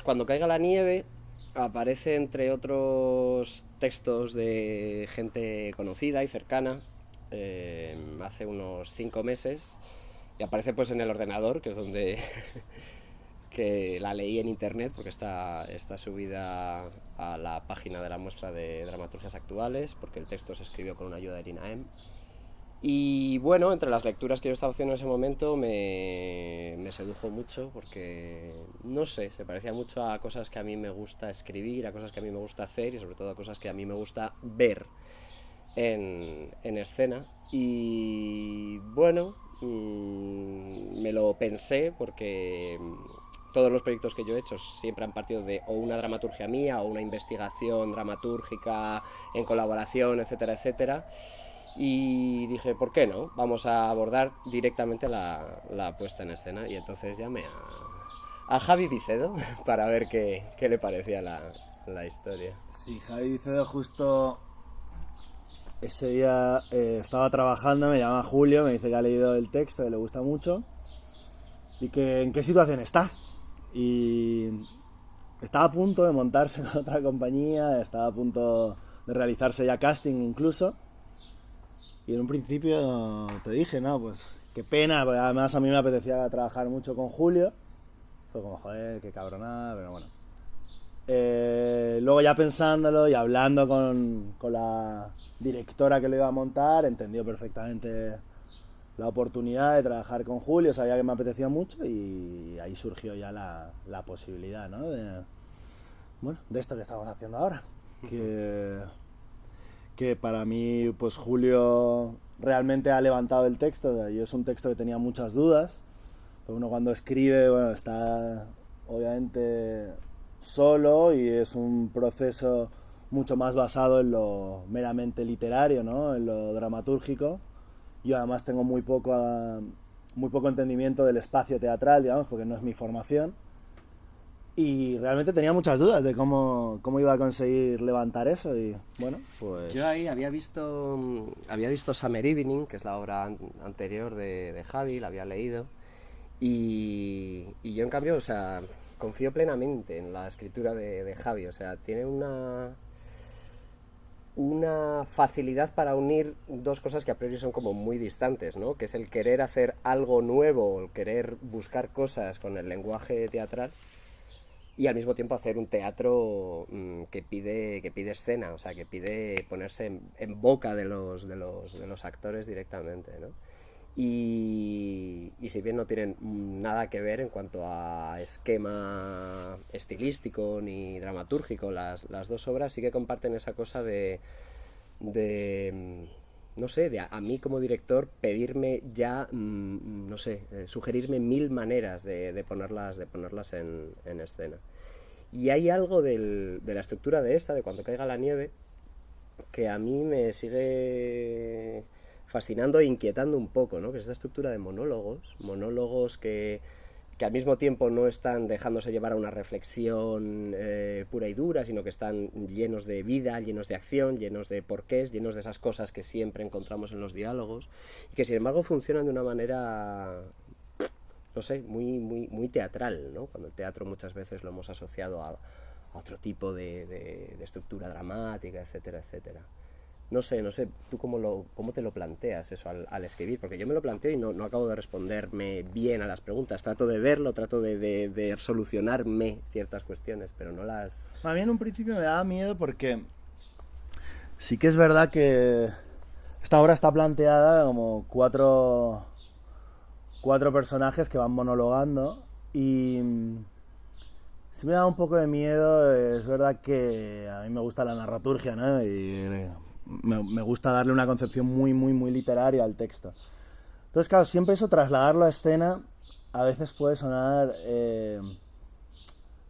Cuando caiga la nieve aparece entre otros textos de gente conocida y cercana hace unos 5 meses y aparece pues en el ordenador, que es donde que la leí en internet porque está subida a la página de la muestra de dramaturgias actuales, porque el texto se escribió con una ayuda del INAEM. Y bueno, entre las lecturas que yo estaba haciendo en ese momento me sedujo mucho porque, no sé, se parecía mucho a cosas que a mí me gusta escribir, a cosas que a mí me gusta hacer y sobre todo a cosas que a mí me gusta ver en escena. Y bueno, me lo pensé porque todos los proyectos que yo he hecho siempre han partido de o una dramaturgia mía o una investigación dramatúrgica en colaboración, etcétera, etcétera. Y dije, ¿por qué no? Vamos a abordar directamente la puesta en escena. Y entonces llamé a Javi Vicedo para ver qué le parecía la historia. Sí, Javi Vicedo justo ese día estaba trabajando, me llama Julio, me dice que ha leído el texto, que le gusta mucho y que en qué situación está. Y estaba a punto de montarse con otra compañía, estaba a punto de realizarse ya casting incluso. Y en un principio te dije, no, pues qué pena, porque además a mí me apetecía trabajar mucho con Julio. Fue como, joder, qué cabronada, pero bueno. Luego ya pensándolo y hablando con la directora que lo iba a montar, entendió perfectamente la oportunidad de trabajar con Julio, sabía que me apetecía mucho y ahí surgió ya la posibilidad, ¿no? Bueno, de esto que estamos haciendo ahora. Que para mí, pues Julio realmente ha levantado el texto. Yo es un texto que tenía muchas dudas. Uno cuando escribe, bueno, está obviamente solo y es un proceso mucho más basado en lo meramente literario, ¿no? En lo dramatúrgico. Yo además tengo muy poco entendimiento del espacio teatral, digamos, porque no es mi formación. Y realmente tenía muchas dudas de cómo iba a conseguir levantar eso y bueno, pues... Yo ahí había visto Summer Evening, que es la obra anterior de Javi, la había leído. Y yo en cambio, o sea, confío plenamente en la escritura de Javi. O sea, tiene una facilidad para unir dos cosas que a priori son como muy distantes, ¿no? Que es el querer hacer algo nuevo, el querer buscar cosas con el lenguaje teatral y al mismo tiempo hacer un teatro que pide escena, o sea, que pide ponerse en boca de los actores directamente, ¿no? Y si bien no tienen nada que ver en cuanto a esquema estilístico ni dramatúrgico las dos obras, sí que comparten esa cosa de no sé, a mí como director pedirme ya, no sé, sugerirme mil maneras de ponerlas en escena. Y hay algo de la estructura de esta, de cuando caiga la nieve, que a mí me sigue fascinando e inquietando un poco, ¿no? Que es esta estructura de monólogos que al mismo tiempo no están dejándose llevar a una reflexión pura y dura, sino que están llenos de vida, llenos de acción, llenos de porqués, llenos de esas cosas que siempre encontramos en los diálogos, y que sin embargo funcionan de una manera, no sé, muy, muy, muy teatral, ¿no? Cuando el teatro muchas veces lo hemos asociado a otro tipo de estructura dramática, etcétera, etcétera. No sé, tú cómo te lo planteas eso al escribir, porque yo me lo planteo y no acabo de responderme bien a las preguntas. Trato de verlo, trato de solucionarme ciertas cuestiones, pero no las... A mí en un principio me daba miedo porque sí que es verdad que esta obra está planteada como cuatro personajes que van monologando y sí me da un poco de miedo. Es verdad que a mí me gusta la narraturgia, ¿no? Y me gusta darle una concepción muy, muy, muy literaria al texto. Entonces, claro, siempre eso, trasladarlo a escena, a veces puede sonar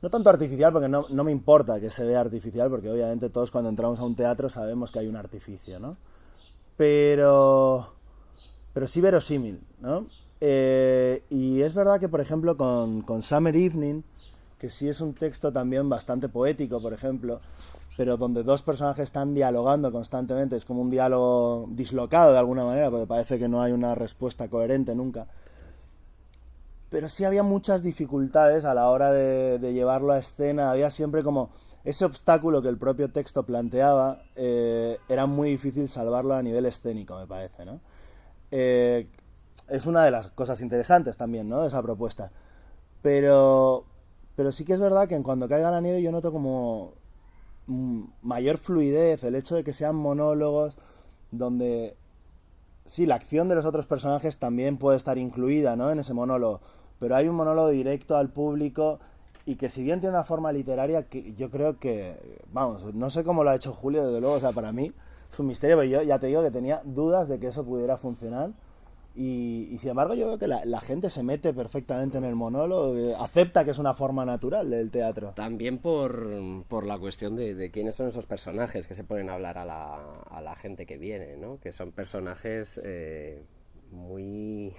no tanto artificial, porque no me importa que se vea artificial, porque obviamente todos cuando entramos a un teatro sabemos que hay un artificio, ¿no? Pero, pero sí verosímil, ¿no? Y es verdad que, por ejemplo, con Summer Evening, que sí es un texto también bastante poético, por ejemplo, pero donde dos personajes están dialogando constantemente, es como un diálogo dislocado de alguna manera, porque parece que no hay una respuesta coherente nunca. pero sí había muchas dificultades a la hora de llevarlo a escena. Había siempre como ese obstáculo que el propio texto planteaba, era muy difícil salvarlo a nivel escénico, me parece, ¿no? Eh, es una de las cosas interesantes también, ¿no? De esa propuesta. Pero, pero sí que es verdad que en Cuando caiga la nieve yo noto como mayor fluidez, el hecho de que sean monólogos donde sí, la acción de los otros personajes también puede estar incluida, ¿no? En ese monólogo, pero hay un monólogo directo al público y que si bien tiene una forma literaria, que yo creo que, vamos, no sé cómo lo ha hecho Julio, desde luego, o sea, para mí es un misterio, pero yo ya te digo que tenía dudas de que eso pudiera funcionar y sin embargo yo veo que la gente se mete perfectamente en el monólogo, acepta que es una forma natural del teatro. También por la cuestión de quiénes son esos personajes que se ponen a hablar a la gente que viene, ¿no? Que son personajes muy,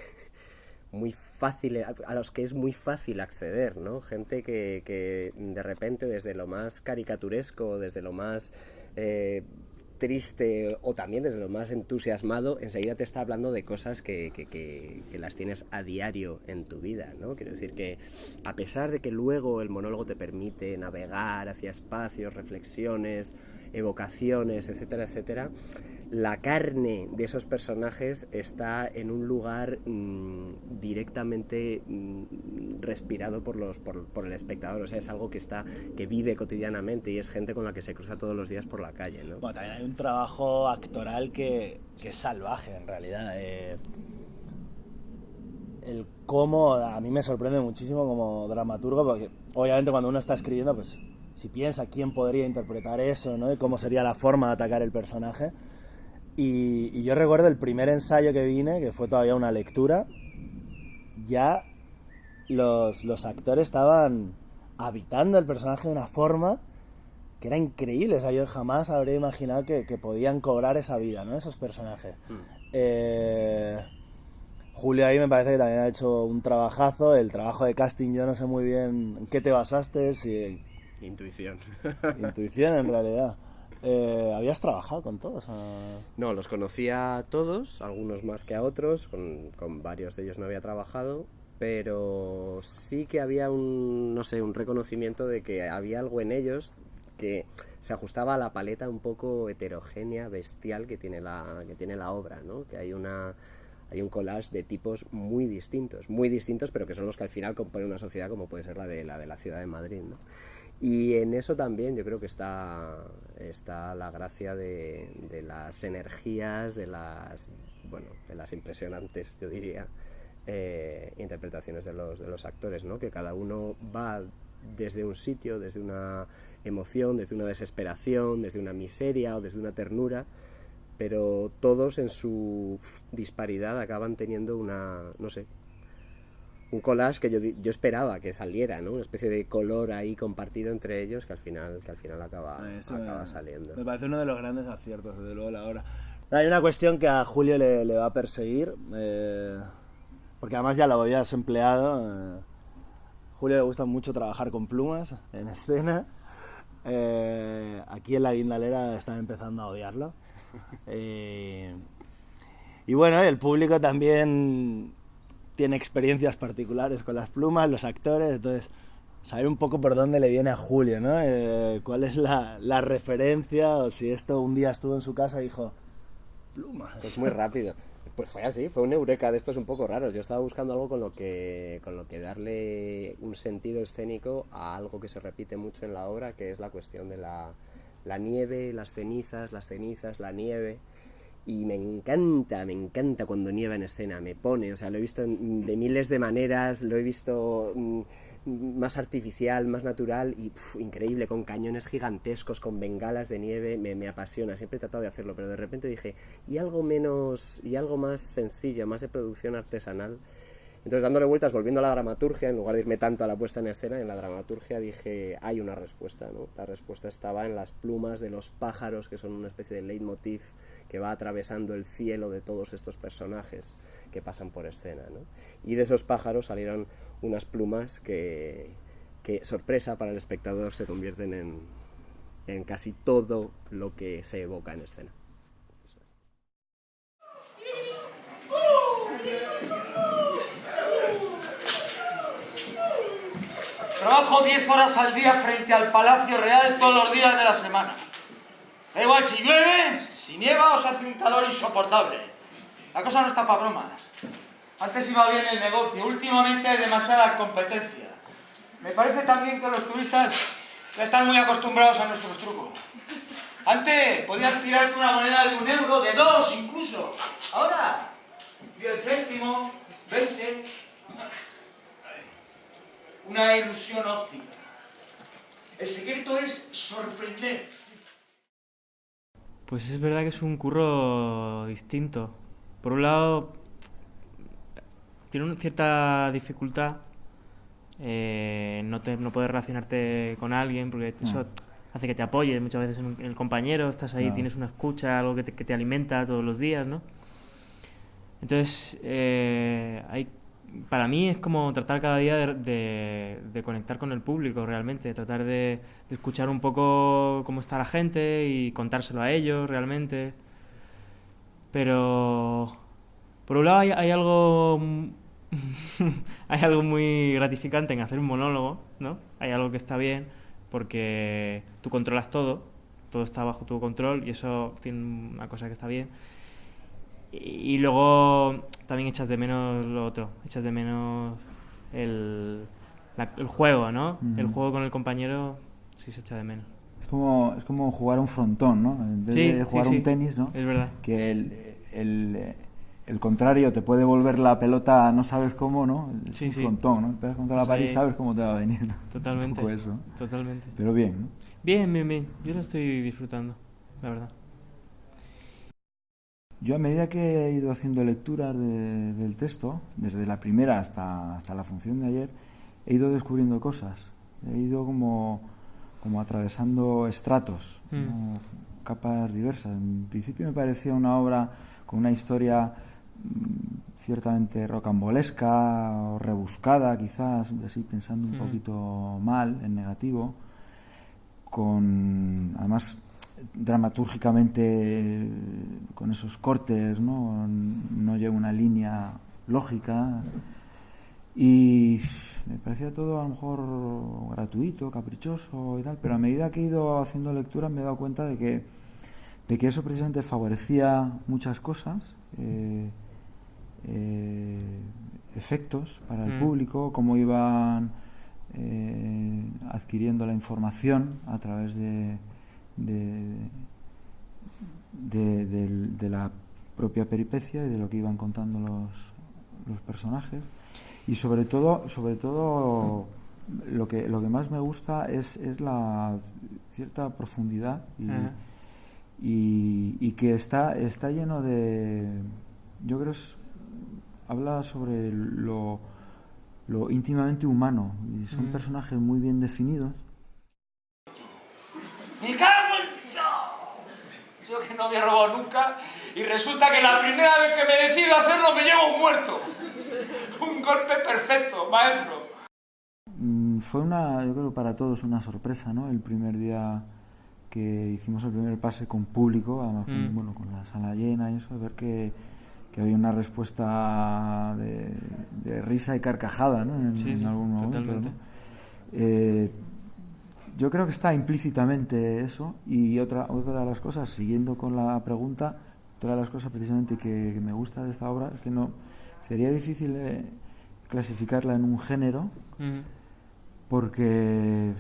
muy fáciles, a los que es muy fácil acceder, ¿no? Gente que de repente desde lo más caricaturesco, desde lo más triste o también desde lo más entusiasmado, enseguida te está hablando de cosas que las tienes a diario en tu vida, ¿no? Quiero decir que a pesar de que luego el monólogo te permite navegar hacia espacios, reflexiones, evocaciones, etcétera, etcétera, la carne de esos personajes está en un lugar directamente respirado por el espectador, o sea, es algo que vive cotidianamente y es gente con la que se cruza todos los días por la calle, ¿no? Bueno, también hay un trabajo actoral que es salvaje en realidad. El cómo a mí me sorprende muchísimo como dramaturgo, porque obviamente cuando uno está escribiendo, pues si piensa quién podría interpretar eso, ¿no? Y cómo sería la forma de atacar el personaje. Y yo recuerdo el primer ensayo que vine, que fue todavía una lectura, ya los actores estaban habitando el personaje de una forma que era increíble. O sea, yo jamás habría imaginado que podían cobrar esa vida, ¿no? Esos personajes. Julio ahí me parece que también ha hecho un trabajazo. El trabajo de casting yo no sé muy bien en qué te basaste, si... Intuición. Intuición en realidad. ¿Habías trabajado con todos? No, los conocía a todos, algunos más que a otros, con varios de ellos no había trabajado, pero sí que había no sé, un reconocimiento de que había algo en ellos que se ajustaba a la paleta un poco heterogénea, bestial que tiene la obra, ¿no? Que hay un collage de tipos muy distintos, pero que son los que al final componen una sociedad como puede ser la de la ciudad de Madrid, ¿no? Y en eso también yo creo que está la gracia de las energías, de las impresionantes, yo diría, interpretaciones de los actores, ¿no? Que cada uno va desde un sitio, desde una emoción, desde una desesperación, desde una miseria o desde una ternura, pero todos en su disparidad acaban teniendo no sé, un collage que yo esperaba que saliera, ¿no? Una especie de color ahí compartido entre ellos que al final acaba saliendo. Me parece uno de los grandes aciertos, desde luego, la obra. Hay una cuestión que a Julio le va a perseguir, porque además ya lo habías empleado. Julio le gusta mucho trabajar con plumas en escena. Aquí en la Guindalera están empezando a odiarlo. Y bueno, el público también tiene experiencias particulares con las plumas, los actores, entonces saber un poco por dónde le viene a Julio, ¿no? ¿Cuál es la referencia? O si esto un día estuvo en su casa y dijo, plumas. Pues muy rápido. Pues fue así, fue un eureka de estos un poco raros. Yo estaba buscando algo con lo que darle un sentido escénico a algo que se repite mucho en la obra, que es la cuestión de la nieve, las cenizas, la nieve. Y me encanta cuando nieva en escena, me pone, o sea, lo he visto de miles de maneras, lo he visto más artificial, más natural y increíble, con cañones gigantescos, con bengalas de nieve, me apasiona, siempre he tratado de hacerlo, pero de repente dije, y algo más sencillo, más de producción artesanal. Entonces, dándole vueltas, volviendo a la dramaturgia, en lugar de irme tanto a la puesta en escena, en la dramaturgia dije, hay una respuesta, ¿no? La respuesta estaba en las plumas de los pájaros, que son una especie de leitmotiv que va atravesando el cielo de todos estos personajes que pasan por escena, ¿no? Y de esos pájaros salieron unas plumas que sorpresa para el espectador, se convierten en casi todo lo que se evoca en escena. Trabajo 10 horas al día frente al Palacio Real todos los días de la semana. Da igual si llueve, si nieva o se hace un calor insoportable. La cosa no está para bromas. Antes iba bien el negocio, últimamente hay demasiada competencia. Me parece también que los turistas ya están muy acostumbrados a nuestros trucos. Antes podían tirarte una moneda de 1 euro, de 2 incluso. Ahora, 10 céntimos, 20... Una ilusión óptica. El secreto es sorprender. Pues es verdad que es un curro distinto. Por un lado, tiene una cierta dificultad no poder relacionarte con alguien, porque eso hace que te apoyes muchas veces en el compañero, estás ahí, tienes una escucha, algo que te alimenta todos los días, ¿no? Entonces, para mí es como tratar cada día de conectar con el público realmente, tratar de escuchar un poco cómo está la gente y contárselo a ellos realmente. Pero por un lado hay algo hay algo muy gratificante en hacer un monólogo, ¿no? Hay algo que está bien porque tú controlas todo está bajo tu control y eso tiene una cosa que está bien. Y luego también echas de menos lo otro, echas de menos el juego, ¿no? El juego con el compañero sí se echa de menos. Es como jugar un frontón, ¿no? En vez de jugar un tenis, ¿no? Es verdad. Que el contrario te puede volver la pelota, no sabes cómo, ¿no? Es un frontón, ¿no? Pegas contra la pared y sabes cómo te va a venir, ¿no? Totalmente. Un poco eso, ¿no? Totalmente. Pero bien, ¿no? Bien. Yo lo estoy disfrutando, la verdad. Yo a medida que he ido haciendo lecturas del texto, desde la primera hasta la función de ayer, he ido descubriendo cosas. He ido como atravesando estratos, ¿no? Capas diversas. En principio me parecía una obra con una historia ciertamente rocambolesca o rebuscada, quizás, así pensando un poquito mal, en negativo, además dramatúrgicamente con esos cortes, no lleva una línea lógica y me parecía todo a lo mejor gratuito, caprichoso y tal, pero a medida que he ido haciendo lectura me he dado cuenta de que eso precisamente favorecía muchas cosas, efectos para el público, cómo iban adquiriendo la información a través de la propia peripecia y de lo que iban contando los personajes. Y sobre todo lo que más me gusta es la cierta profundidad y que está lleno de, yo creo, habla sobre lo íntimamente humano y son personajes muy bien definidos. ¡Me cago en todo! Yo que no había robado nunca y resulta que la primera vez que me decido a hacerlo me llevo un muerto. Un golpe perfecto, maestro. Fue yo creo para todos una sorpresa, ¿no? El primer día que hicimos el primer pase con público, además con la sala llena y eso, ver que había una respuesta de risa y carcajada, ¿no? En algún momento, totalmente. ¿no? Yo creo que está implícitamente eso. Y otra de las cosas, siguiendo con la pregunta, otra de las cosas precisamente que me gusta de esta obra es que no sería difícil clasificarla en un género, porque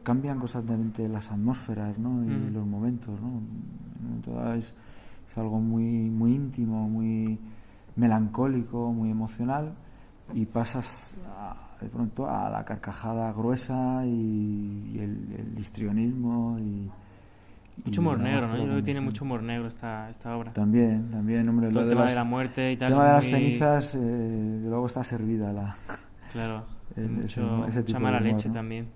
cambian constantemente las atmósferas, ¿no? Y los momentos, ¿no? Es algo muy, muy íntimo, muy melancólico, muy emocional, y pasas de pronto a la carcajada gruesa y el histrionismo mucho humor negro, ¿no? Yo creo que tiene mucho humor negro esta obra. También, hombre. Todo el tema de la muerte y tal. El tema de las cenizas, de luego está servida Claro, ese tipo mucha mala de humor, leche, ¿no? también.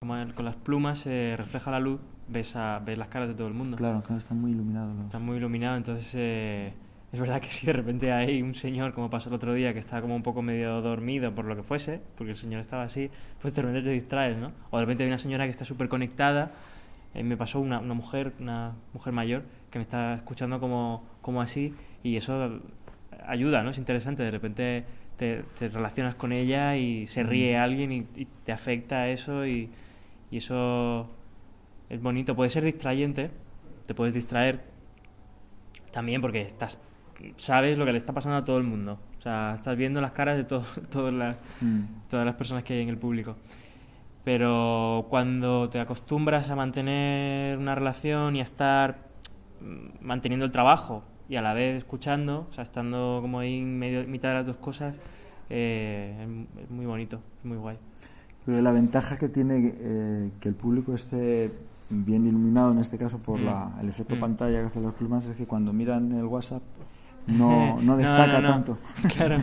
Como con las plumas se refleja la luz, ves las caras de todo el mundo. Claro, están muy iluminados. Están muy iluminados, entonces es verdad que si de repente hay un señor, como pasó el otro día, que está como un poco medio dormido por lo que fuese, porque el señor estaba así, pues de repente te distraes, ¿no? O de repente hay una señora que está súper conectada. Me pasó una mujer mayor que me está escuchando como así, y eso ayuda, ¿no? Es interesante, de repente te relacionas con ella y se ríe alguien y te afecta eso y eso es bonito. Puede ser distrayente, te puedes distraer también porque sabes lo que le está pasando a todo el mundo. O sea, estás viendo las caras de todas las personas que hay en el público. Pero cuando te acostumbras a mantener una relación y a estar manteniendo el trabajo y a la vez escuchando, o sea, estando como ahí en mitad de las dos cosas, es muy bonito, es muy guay. Pero la ventaja que tiene que el público esté bien iluminado, en este caso por el efecto pantalla que hacen los plumas, es que cuando miran el WhatsApp no destaca tanto. Claro.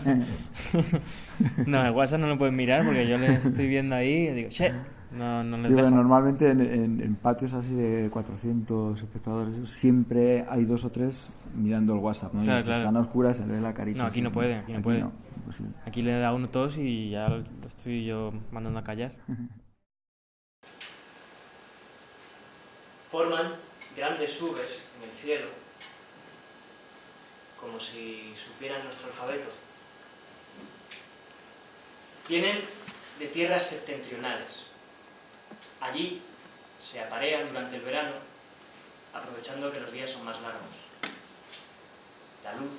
No, el WhatsApp no lo pueden mirar porque yo les estoy viendo ahí y digo, ¡che! No les dejo. Bueno, normalmente en patios así de 400 espectadores siempre hay 2 o 3 mirando el WhatsApp, ¿no? Claro, y si están a oscuras se le ve la carita. No, aquí no pueden, aquí no pueden. No, imposible. Aquí le da uno tos y ya lo estoy yo mandando a callar. Forman grandes Vs en el cielo, como si supieran nuestro alfabeto. Vienen de tierras septentrionales. Allí se aparean durante el verano, aprovechando que los días son más largos. La luz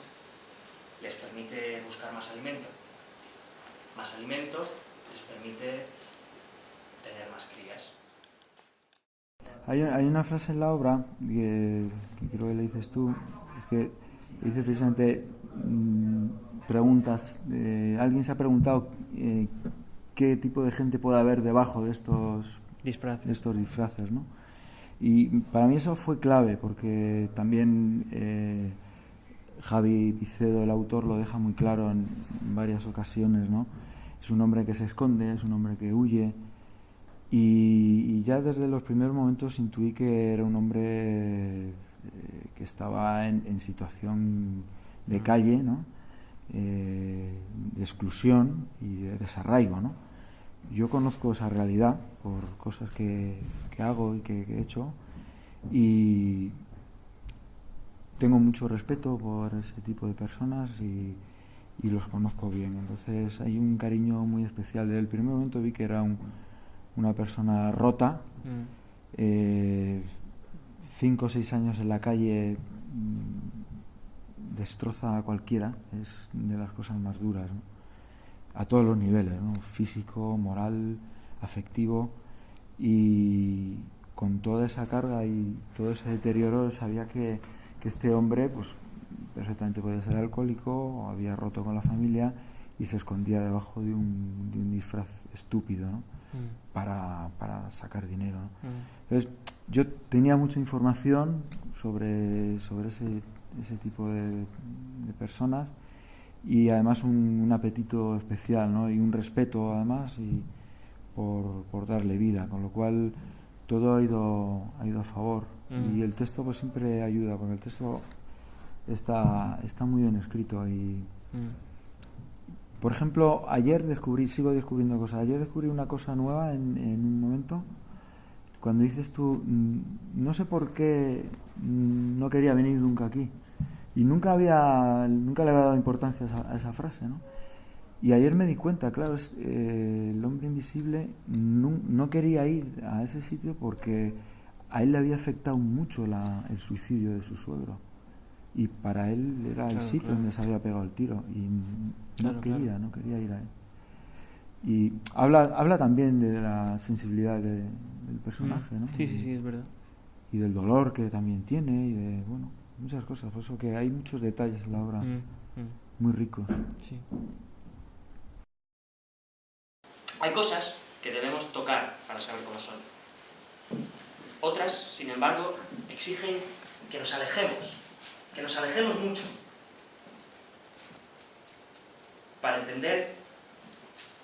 les permite buscar más alimento. Más alimento les permite tener más crías. Hay una frase en la obra que creo que le dices tú, es que dice precisamente preguntas, alguien se ha preguntado qué tipo de gente puede haber debajo de estos disfraces, ¿no? Y para mí eso fue clave porque también Javi Vicedo, el autor, lo deja muy claro en varias ocasiones, ¿no? Es un hombre que se esconde, es un hombre que huye. Y ya desde los primeros momentos intuí que era un hombre que estaba en situación de calle, ¿no? De exclusión y de desarraigo, ¿no? Yo conozco esa realidad por cosas que hago y que he hecho y tengo mucho respeto por ese tipo de personas y los conozco bien. Entonces hay un cariño muy especial. Desde el primer momento vi que era una persona rota, 5 o 6 años en la calle destroza a cualquiera, es de las cosas más duras, ¿no? A todos los niveles, ¿no? Físico, moral, afectivo, y con toda esa carga y todo ese deterioro sabía que este hombre pues perfectamente podía ser alcohólico, había roto con la familia y se escondía debajo de un disfraz estúpido, ¿no? Para sacar dinero, ¿no? Entonces yo tenía mucha información sobre ese tipo de personas y además un apetito especial, ¿no? Y un respeto además y por darle vida, con lo cual todo ha ido a favor y el texto pues siempre ayuda porque el texto está muy bien escrito y por ejemplo, sigo descubriendo cosas. Ayer descubrí una cosa nueva en un momento, cuando dices tú, no sé por qué no quería venir nunca aquí. Y nunca le había dado importancia a esa frase, ¿no? Y ayer me di cuenta, claro, el hombre invisible no quería ir a ese sitio porque a él le había afectado mucho el suicidio de su suegro. Y para él era el sitio donde se había pegado el tiro y no quería ir ahí. Y habla también de la sensibilidad del personaje, ¿no? Sí, es verdad. Y del dolor que también tiene y de, bueno, muchas cosas. Por eso que hay muchos detalles en la obra muy ricos. Sí. Hay cosas que debemos tocar para saber cómo son. Otras, sin embargo, exigen que nos alejemos mucho. Para entender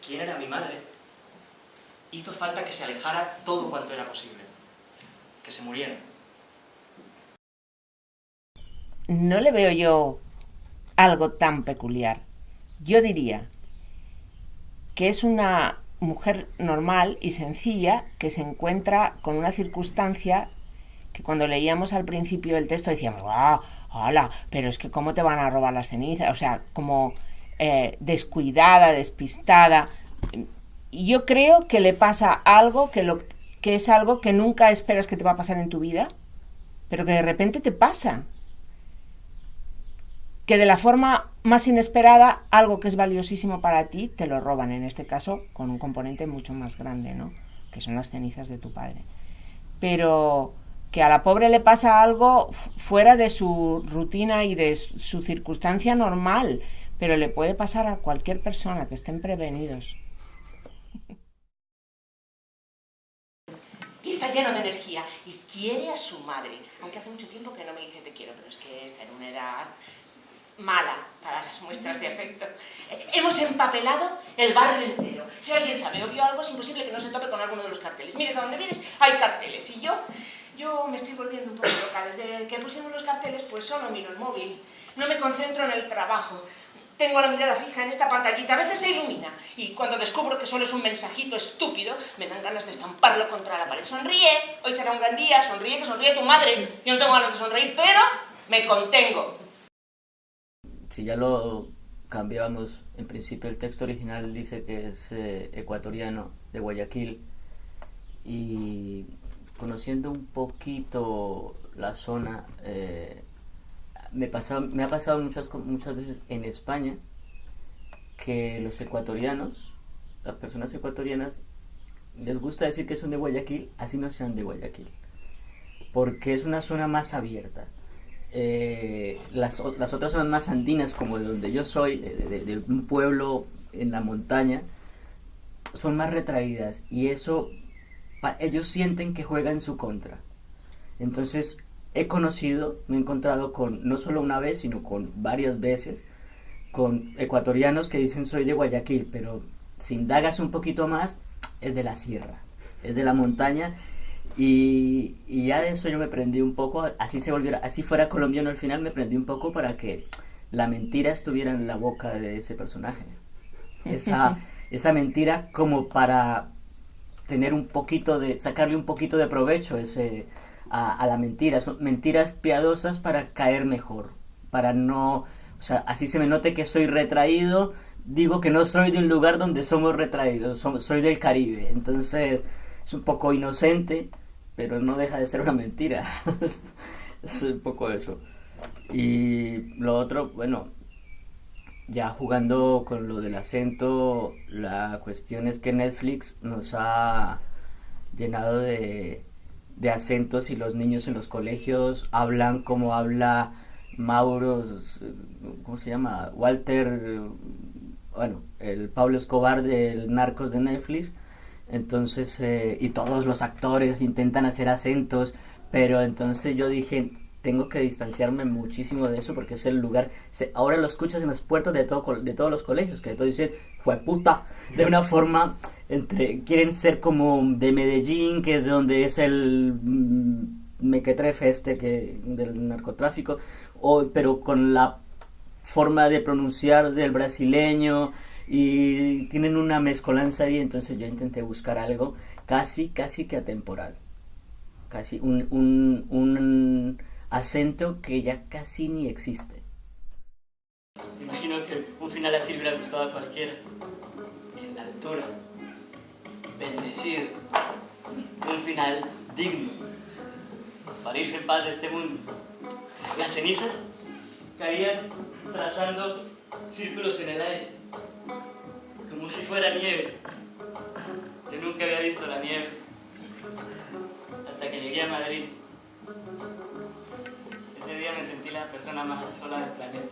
quién era mi madre, hizo falta que se alejara todo cuanto era posible, que se muriera. No le veo yo algo tan peculiar. Yo diría que es una mujer normal y sencilla que se encuentra con una circunstancia que cuando leíamos al principio del texto decíamos, ¡ah, hala! Pero es que ¿cómo te van a robar las cenizas? O sea, como descuidada, despistada. Yo creo que le pasa algo que es algo que nunca esperas que te va a pasar en tu vida, pero que de repente te pasa. Que de la forma más inesperada, algo que es valiosísimo para ti, te lo roban, en este caso, con un componente mucho más grande, ¿no? Que son las cenizas de tu padre. Pero que a la pobre le pasa algo fuera de su rutina y de su circunstancia normal, pero le puede pasar a cualquier persona, que estén prevenidos. Y está lleno de energía y quiere a su madre, aunque hace mucho tiempo que no me dice te quiero, pero es que está en una edad mala para las muestras de afecto. Hemos empapelado el barrio entero. Si alguien sabe o vio algo, es imposible que no se tope con alguno de los carteles. Mires a donde mires, hay carteles. Y yo me estoy volviendo un poco loca. Desde que pusimos los carteles, pues solo miro el móvil. No me concentro en el trabajo. Tengo la mirada fija en esta pantallita, a veces se ilumina. Y cuando descubro que solo es un mensajito estúpido, me dan ganas de estamparlo contra la pared. Sonríe, hoy será un gran día, sonríe, que sonríe tu madre. Yo no tengo ganas de sonreír, pero me contengo. Si ya lo cambiamos, en principio el texto original dice que es ecuatoriano, de Guayaquil, y conociendo un poquito la zona, me ha pasado muchas veces en España que los ecuatorianos, las personas ecuatorianas, les gusta decir que son de Guayaquil, así no sean de Guayaquil, porque es una zona más abierta. Las otras zonas más andinas, como de donde yo soy, de un pueblo en la montaña, son más retraídas, y eso ellos sienten que juega en su contra. Entonces me he encontrado con, no solo una vez, sino con varias veces, con ecuatorianos que dicen soy de Guayaquil, pero si indagas un poquito más, es de la sierra, es de la montaña. Y ya de eso yo me prendí un poco, así fuera colombiano al final, me prendí un poco para que la mentira estuviera en la boca de ese personaje. Esa mentira, como para tener sacarle un poquito de provecho a la mentira. Son mentiras piadosas para caer mejor, para no, o sea, así se me note que soy retraído, digo que no soy de un lugar donde somos retraídos, soy del Caribe. Entonces es un poco inocente, pero no deja de ser una mentira. Es un poco eso. Y lo otro, bueno, ya jugando con lo del acento, la cuestión es que Netflix nos ha llenado de acentos, y los niños en los colegios hablan como habla Mauro, ¿cómo se llama? Walter, bueno, el Pablo Escobar del Narcos de Netflix. Entonces, y todos los actores intentan hacer acentos, pero entonces yo dije, tengo que distanciarme muchísimo de eso, porque es el lugar, ahora lo escuchas en las puertas de todos los colegios, que todos dicen, ¡jueputa!, de una forma, quieren ser como de Medellín, que es de donde es el mequetrefe del narcotráfico, pero con la forma de pronunciar del brasileño, y tienen una mezcolanza ahí. Entonces yo intenté buscar algo casi que atemporal, casi un acento que ya casi ni existe. Imagino que un final así hubiera gustado a cualquiera. En la altura, bendecido, un final digno, para irse en paz de este mundo. Las cenizas caían trazando círculos en el aire, como si fuera nieve. Yo nunca había visto la nieve hasta que llegué a Madrid. Ese día me sentí la persona más sola del planeta.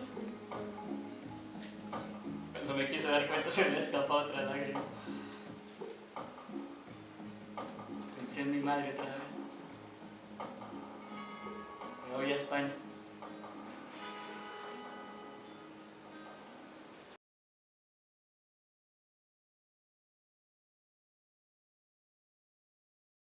Cuando me quise dar cuenta se me escapó otra lágrima. Pensé en mi madre otra vez. Me voy a España.